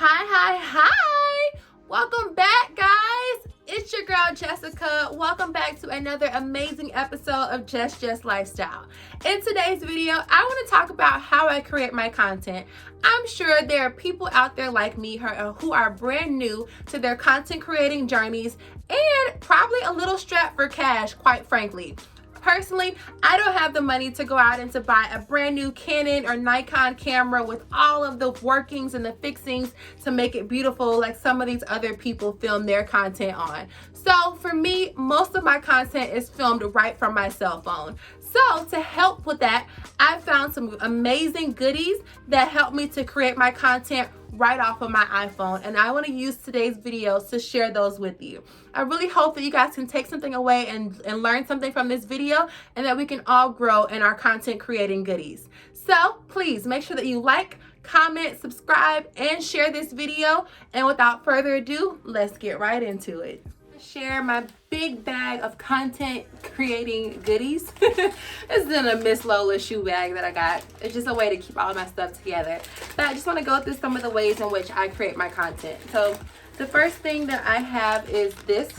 Hi. Welcome back, guys. It's your girl, Jessica. Welcome back to another amazing episode of Just Lifestyle. In today's video, I want to talk about how I create my content. I'm sure there are people out there like me who are brand new to their content creating journeys and probably a little strapped for cash, quite frankly. Personally, I don't have the money to go out and to buy a brand new Canon or Nikon camera with all of the workings and the fixings to make it beautiful like some of these other people film their content on. So for me, most of my content is filmed right from my cell phone. So to help with that, I found some amazing goodies that help me to create my content right off of my iPhone, and I want to use today's video to share those with you. I really hope that you guys can take something away and learn something from this video, and that we can all grow in our content creating goodies. So please make sure that you like, comment, subscribe, and share this video. And without further ado, let's get right into it. Share my big bag of content creating goodies. This is in a Miss Lola shoe bag that I got. It's just a way to keep all of my stuff together. But I just want to go through some of the ways in which I create my content. So the first thing that I have is this.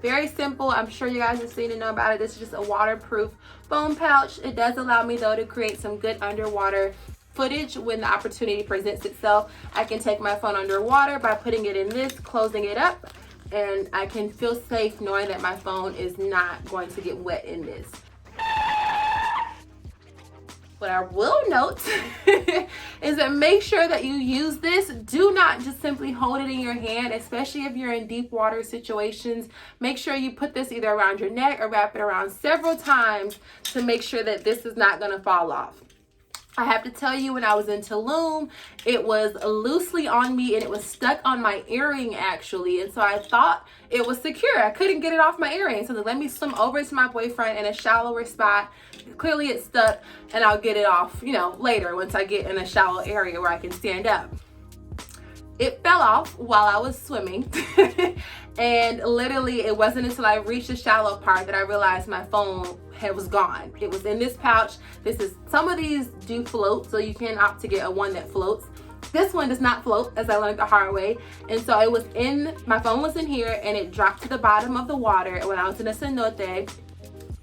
Very simple. I'm sure you guys have seen and know about it. This is just a waterproof phone pouch. It does allow me though to create some good underwater footage when the opportunity presents itself. I can take my phone underwater by putting it in this, closing it up, and I can feel safe knowing that my phone is not going to get wet in this. What I will note is that make sure that you use this. Do not just simply hold it in your hand, especially if you're in deep water situations. Make sure you put this either around your neck or wrap it around several times to make sure that this is not going to fall off. I have to tell you, when I was in Tulum, it was loosely on me and it was stuck on my earring actually. And so I thought it was secure. I couldn't get it off my earring. So let me swim over to my boyfriend in a shallower spot. Clearly it's stuck and I'll get it off, later once I get in a shallow area where I can stand up. It fell off while I was swimming. And literally it wasn't until I reached the shallow part that I realized my phone was gone. It was in this pouch. Some of these do float, so you can opt to get a one that floats. This one does not float, as I learned the hard way. And so my phone was in here and it dropped to the bottom of the water when I was in a cenote,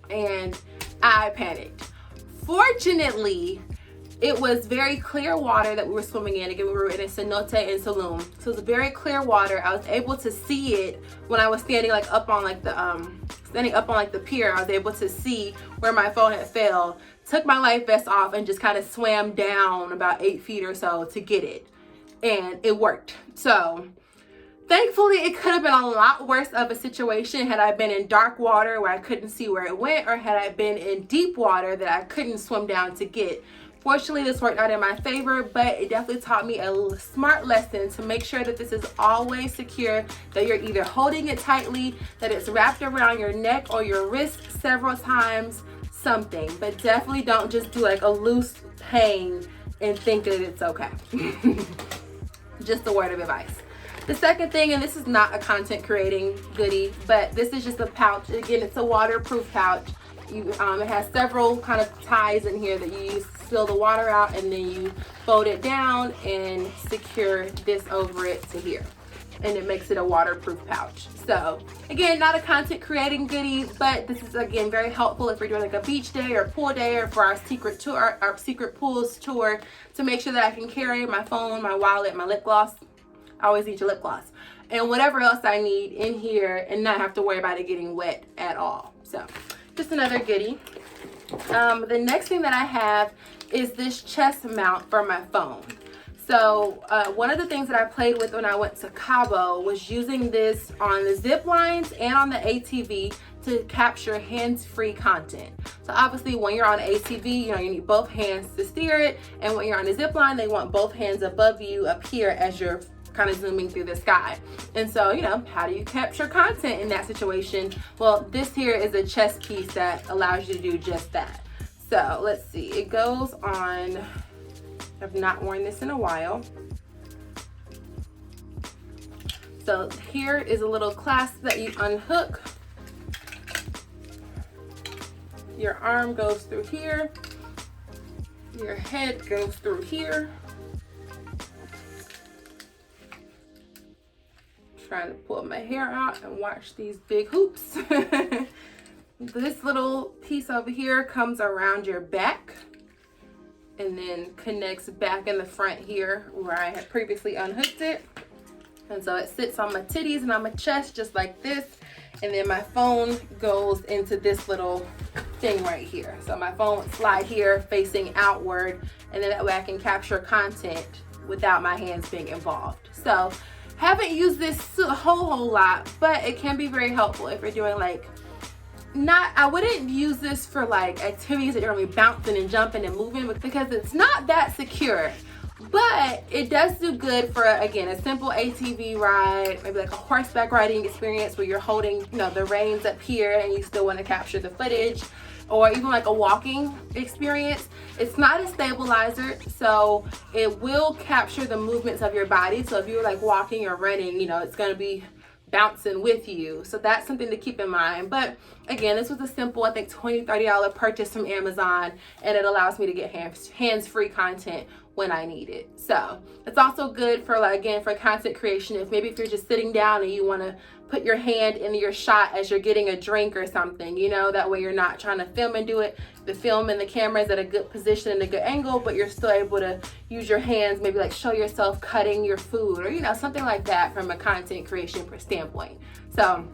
and I panicked. Fortunately, it was very clear water that we were swimming in. Again, we were in a cenote in Tulum. So it was very clear water. I was able to see it when I was standing up on the pier. I was able to see where my phone had fell. Took my life vest off and just kind of swam down about 8 feet or so to get it. And it worked. So thankfully, it could have been a lot worse of a situation had I been in dark water where I couldn't see where it went, or had I been in deep water that I couldn't swim down to get. Fortunately, this worked out in my favor, but it definitely taught me a smart lesson to make sure that this is always secure, that you're either holding it tightly, that it's wrapped around your neck or your wrist several times, something. But definitely don't just do a loose hang and think that it's okay. Just a word of advice. The second thing, and this is not a content creating goodie, but this is just a pouch. Again, it's a waterproof pouch. It has several kind of ties in here that you use to spill the water out, and then you fold it down and secure this over it to here, and it makes it a waterproof pouch. So again, not a content creating goodie, but this is again very helpful if you're doing a beach day or pool day, or for our secret tour, our secret pools tour, to make sure that I can carry my phone, my wallet, my lip gloss. I always need your lip gloss, and whatever else I need in here, and not have to worry about it getting wet at all. So just another goodie. The next thing that I have is this chest mount for my phone. So one of the things that I played with when I went to Cabo was using this on the zip lines and on the ATV to capture hands-free content. So obviously when you're on an ATV, you need both hands to steer it, and when you're on a zip line, they want both hands above you up here as you're kind of zooming through the sky. And so, how do you capture content in that situation? Well, this here is a chest piece that allows you to do just that. So let's see, it goes on, I've not worn this in a while. So here is a little clasp that you unhook. Your arm goes through here. Your head goes through here. trying to pull my hair out and watch these big hoops. This little piece over here comes around your back and then connects back in the front here where I had previously unhooked it. And so it sits on my titties and on my chest just like this. And then my phone goes into this little thing right here. So my phone would slide here facing outward, and then that way I can capture content without my hands being involved. So haven't used this a whole lot, but it can be very helpful if you're doing like, I wouldn't use this for like activities that you're gonna be bouncing and jumping and moving, because it's not that secure. But it does do good for, again, a simple ATV ride, maybe like a horseback riding experience where you're holding, you know, the reins up here and you still want to capture the footage, or even like a walking experience. It's not a stabilizer, so it will capture the movements of your body. So if you're like walking or running, you know, it's going to be bouncing with you. So that's something to keep in mind. But again, this was a simple, I think $20-$30 purchase from Amazon, and it allows me to get hands-free content when I need it. So it's also good for, like, again, for content creation. If you're just sitting down and you want to put your hand in your shot as you're getting a drink or something, you know, that way you're not trying to film and do it. The film and the camera is at a good position and a good angle, but you're still able to use your hands, maybe like show yourself cutting your food or, you know, something like that from a content creation standpoint. So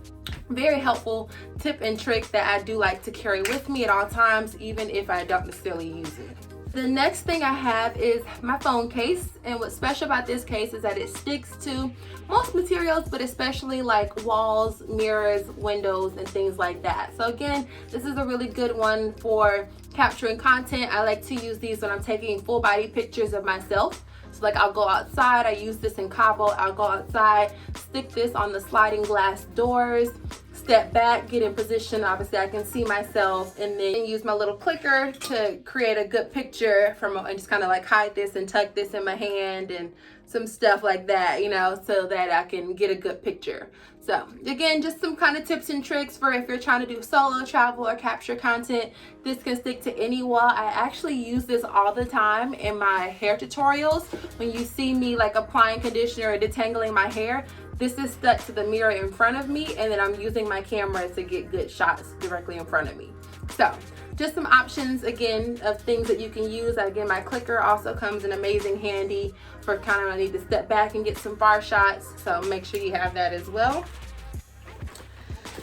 very helpful tip and trick that I do like to carry with me at all times, even if I don't necessarily use it. The next thing I have is my phone case, and what's special about this case is that it sticks to most materials, but especially like walls, mirrors, windows, and things like that. So again, this is a really good one for capturing content. I like to use these when I'm taking full body pictures of myself. So like I'll go outside, I use this in Cabo, I'll go outside, stick this on the sliding glass doors, step back, get in position, obviously I can see myself, and then use my little clicker to create a good picture and just kind of like hide this and tuck this in my hand and some stuff like that, you know, so that I can get a good picture. So again, just some kind of tips and tricks for if you're trying to do solo travel or capture content. This can stick to any wall. I actually use this all the time in my hair tutorials. When you see me like applying conditioner or detangling my hair, this is stuck to the mirror in front of me, and then I'm using my camera to get good shots directly in front of me. So just some options, again, of things that you can use. Again, my clicker also comes in amazing handy for kind of I need to step back and get some far shots. So make sure you have that as well.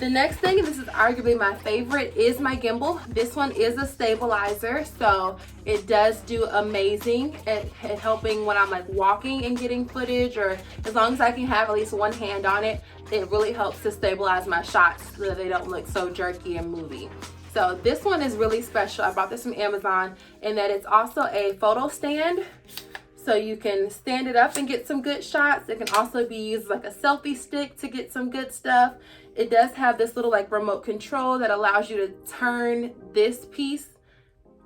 The next thing, and this is arguably my favorite, is my gimbal. This one is a stabilizer, so it does do amazing at helping when I'm like walking and getting footage, or as long as I can have at least one hand on it, it really helps to stabilize my shots so that they don't look so jerky and movie. So this one is really special. I bought this from Amazon, in that it's also a photo stand. So you can stand it up and get some good shots. It can also be used like a selfie stick to get some good stuff. It does have this little like remote control that allows you to turn this piece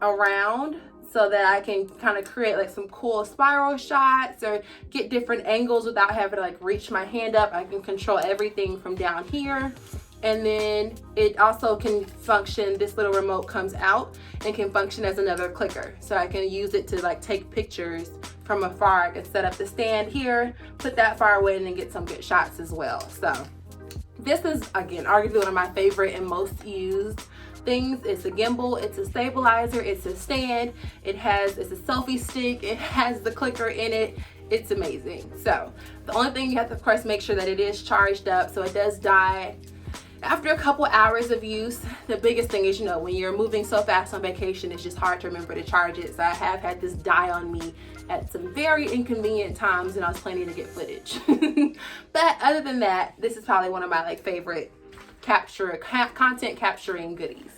around so that I can kind of create like some cool spiral shots or get different angles without having to like reach my hand up. I can control everything from down here. And then it also can function, this little remote comes out and can function as another clicker. So I can use it to like take pictures from afar. I can set up the stand here, put that far away, and then get some good shots as well. So this is, again, arguably one of my favorite and most used things. It's a gimbal, it's a stabilizer, it's a stand, it's a selfie stick, it has the clicker in it. It's amazing. So the only thing you have to, of course, make sure that it is charged up, so it does die after a couple hours of use. The biggest thing is, you know, when you're moving so fast on vacation, it's just hard to remember to charge it. So I have had this die on me at some very inconvenient times when I was planning to get footage. But other than that, this is probably one of my like favorite content capturing goodies.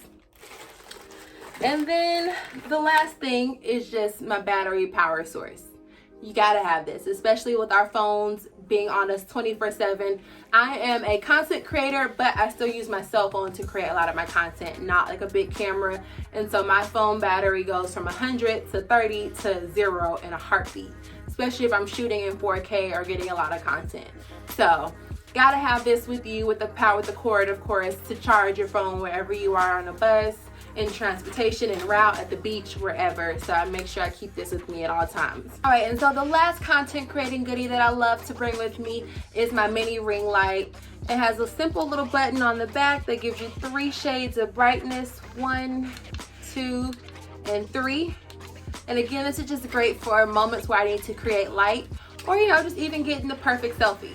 And then the last thing is just my battery power source. You gotta have this, especially with our phones being on us 24/7. I am a content creator, but I still use my cell phone to create a lot of my content, not like a big camera. And so my phone battery goes from 100 to 30 to 0 in a heartbeat, especially if I'm shooting in 4K or getting a lot of content. So gotta have this with you, with the cord, of course, to charge your phone wherever you are on a bus, in transportation, en route, at the beach, wherever. So I make sure I keep this with me at all times. All right, and so the last content creating goodie that I love to bring with me is my mini ring light. It has a simple little button on the back that gives you 3 shades of brightness, 1, 2, and 3. And again, this is just great for moments where I need to create light, or just even getting the perfect selfie.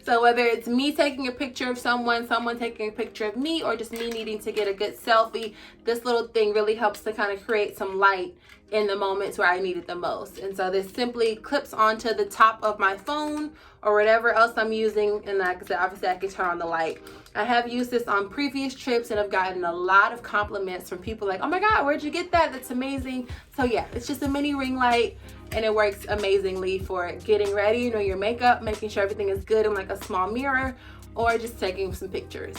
So whether it's me taking a picture of someone taking a picture of me, or just me needing to get a good selfie, this little thing really helps to kind of create some light in the moments where I need it the most. And so this simply clips onto the top of my phone or whatever else I'm using, and like I said, obviously I can turn on the light. I have used this on previous trips and I've gotten a lot of compliments from people like, oh my God, where'd you get that? That's amazing. So yeah, it's just a mini ring light, and it works amazingly for getting ready, your makeup, making sure everything is good in like a small mirror, or just taking some pictures.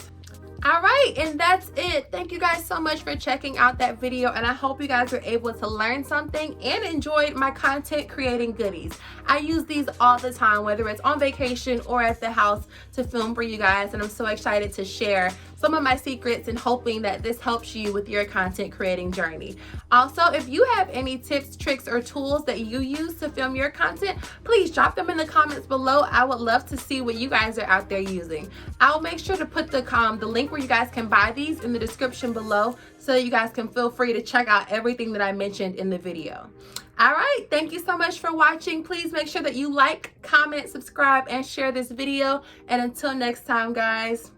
All right, and that's it. Thank you guys so much for checking out that video, and I hope you guys were able to learn something and enjoyed my content creating goodies. I use these all the time, whether it's on vacation or at the house, to film for you guys, and I'm so excited to share some of my secrets and hoping that this helps you with your content creating journey. Also, if you have any tips, tricks, or tools that you use to film your content, please drop them in the comments below. I would love to see what you guys are out there using. I'll make sure to put the link where you guys can buy these in the description below, so that you guys can feel free to check out everything that I mentioned in the video. All right, thank you so much for watching. Please make sure that you like, comment, subscribe, and share this video. And until next time, guys.